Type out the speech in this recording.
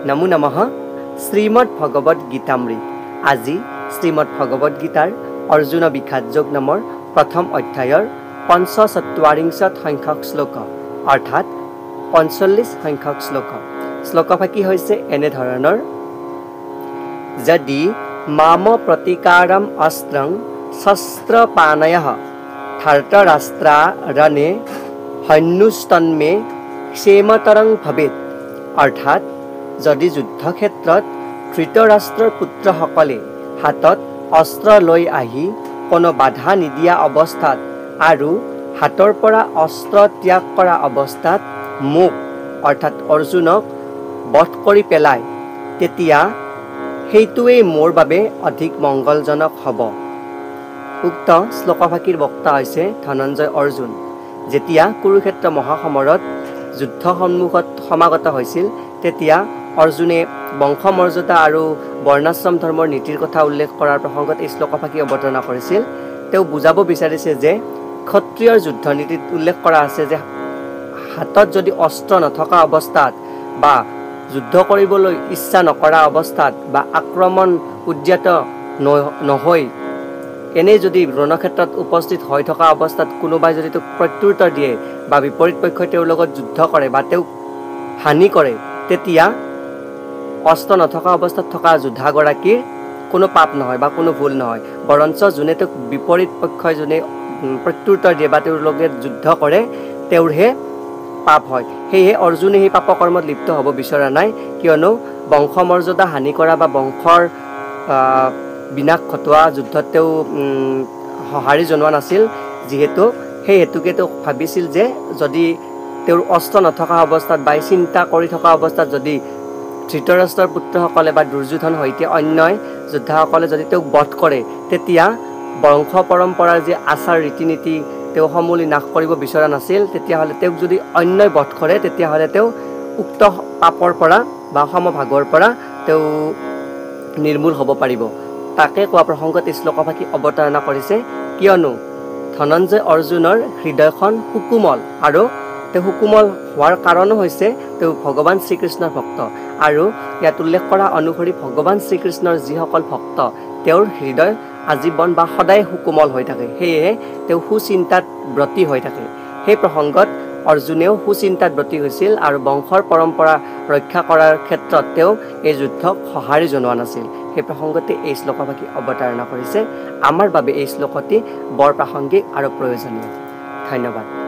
নমো নমঃ শ্ৰীমদ ভগবত গীতামৃত। আজি শ্ৰীমদ ভগবত গীতাৰ অৰ্জুন বিখ্যাত যোগ নামৰ প্ৰথম অধ্যায়ৰ ৪৫ সংখ্যক শ্লোক অৰ্থাৎ ৪৫ সংখ্যক শ্লোক। শ্লোকভাগী হৈছে এনেধৰণৰ: যদি মাম প্ৰতিকাৰম অস্ত্ৰং শস্ত্ৰপাণয়ঃ ধৃতৰাষ্ট্ৰাৰণে হন্যুস্তন্মে ক্ষেমতৰং ভৱেৎ। অৰ্থাৎ যদি যুদ্ধক্ষেত্ৰত ধৃতৰাষ্ট্ৰৰ পুত্ৰসকলে হাতত অস্ত্ৰ লৈ আহি কোনো বাধা নিদিয়া অৱস্থাত আৰু হাতৰ পৰা অস্ত্ৰ ত্যাগ কৰা অৱস্থাত মোক অৰ্থাৎ অৰ্জুনক বধ কৰি পেলায়, তেতিয়া সেইটোৱেই মোৰ বাবে অধিক মংগলজনক হ'ব। উক্ত শ্লোকভাগীৰ বক্তা হৈছে ধনঞ্জয় অৰ্জুন। যেতিয়া কুৰুক্ষেত্ৰ মহাসমৰত যুদ্ধ সন্মুখত সমাগত হৈছিল, তেতিয়া অৰ্জুনে বংশমৰ্যাদা আৰু বৰ্ণাশ্ৰম ধৰ্মৰ নীতিৰ কথা উল্লেখ কৰাৰ প্ৰসংগত এই শ্লোকভাগী অৱতাৰণা কৰিছিল। তেওঁ বুজাব বিচাৰিছে যে ক্ষত্ৰিয়ৰ যুদ্ধ নীতিত উল্লেখ কৰা আছে যে হাতত যদি অস্ত্ৰ নথকা অৱস্থাত বা যুদ্ধ কৰিবলৈ ইচ্ছা নকৰা অৱস্থাত বা আক্ৰমণ উদ্যত নহৈ এনেই যদি ৰণক্ষেত্ৰত উপস্থিত হৈ থকা অৱস্থাত কোনোবাই যদি তেওঁক প্ৰত্যুত্তৰ দিয়ে বা বিপৰীত পক্ষই তেওঁৰ লগত যুদ্ধ কৰে বা তেওঁক হানি কৰে, তেতিয়া অস্ত্ৰ নথকা অৱস্থাত থকা যোদ্ধাগৰাকীৰ কোনো পাপ নহয় বা কোনো ভুল নহয়, বৰঞ্চ যোনে তেওঁক বিপৰীত পক্ষই যোনে প্ৰত্যুত্তৰ দিয়ে বা তেওঁৰ লগত যুদ্ধ কৰে তেওঁৰহে পাপ হয়। সেয়েহে অৰ্জুনে সেই পাপকৰ্মত লিপ্ত হ'ব বিচৰা নাই, কিয়নো বংশমৰ্যাদা হানি কৰা বা বংশৰ বিনাশ ঘটোৱা যুদ্ধত তেওঁ সঁহাৰি জনোৱা নাছিল। যিহেতু সেই হেতুকে তেওঁ ভাবিছিল যে যদি তেওঁৰ অস্ত্ৰ নথকা অৱস্থাত বা চিন্তা কৰি থকা অৱস্থাত যদি ধৃতৰাষ্ট্ৰৰ পুত্ৰসকলে বা দুৰ্যোধন সৈতে অন্য যোদ্ধাসকলে যদি তেওঁক বধ কৰে, তেতিয়া বংশ পৰম্পৰাৰ যি আচাৰ ৰীতি নীতি তেওঁ সমূলি নাশ কৰিব বিচৰা নাছিল। তেতিয়াহ'লে তেওঁক যদি অন্যই বধ কৰে, তেতিয়াহ'লে তেওঁ উক্ত পাপৰ পৰা বা সমভাগৰ পৰা তেওঁ নিৰ্মূল হ'ব পাৰিব। তাকে কোৱা প্ৰসংগত এই শ্লোকভাগী অৱতাৰণা কৰিছে, কিয়নো ধনঞ্জয় অৰ্জুনৰ হৃদয়খন সুকোমল আৰু তেওঁ সুকোমল হোৱাৰ কাৰণো হৈছে তেওঁ ভগৱান শ্ৰীকৃষ্ণৰ ভক্ত। আৰু ইয়াত উল্লেখ কৰা অনুসৰি ভগৱান শ্ৰীকৃষ্ণৰ যিসকল ভক্ত তেওঁৰ হৃদয় আজীৱন বা সদায় সুকোমল হৈ থাকে, সেয়েহে তেওঁ সুচিন্তাত ব্ৰতী হৈ থাকে। সেই প্ৰসংগত অৰ্জুনেও সুচিন্তাত ব্ৰতী হৈছিল আৰু বংশৰ পৰম্পৰা ৰক্ষা কৰাৰ ক্ষেত্ৰত তেওঁ এই যুদ্ধক সঁহাৰি জনোৱা নাছিল। সেই প্ৰসংগতে এই শ্লোকভাগী অৱতাৰণা কৰিছে। আমাৰ বাবে এই শ্লোকটি বৰ প্ৰাসংগিক আৰু প্ৰয়োজনীয়। ধন্যবাদ।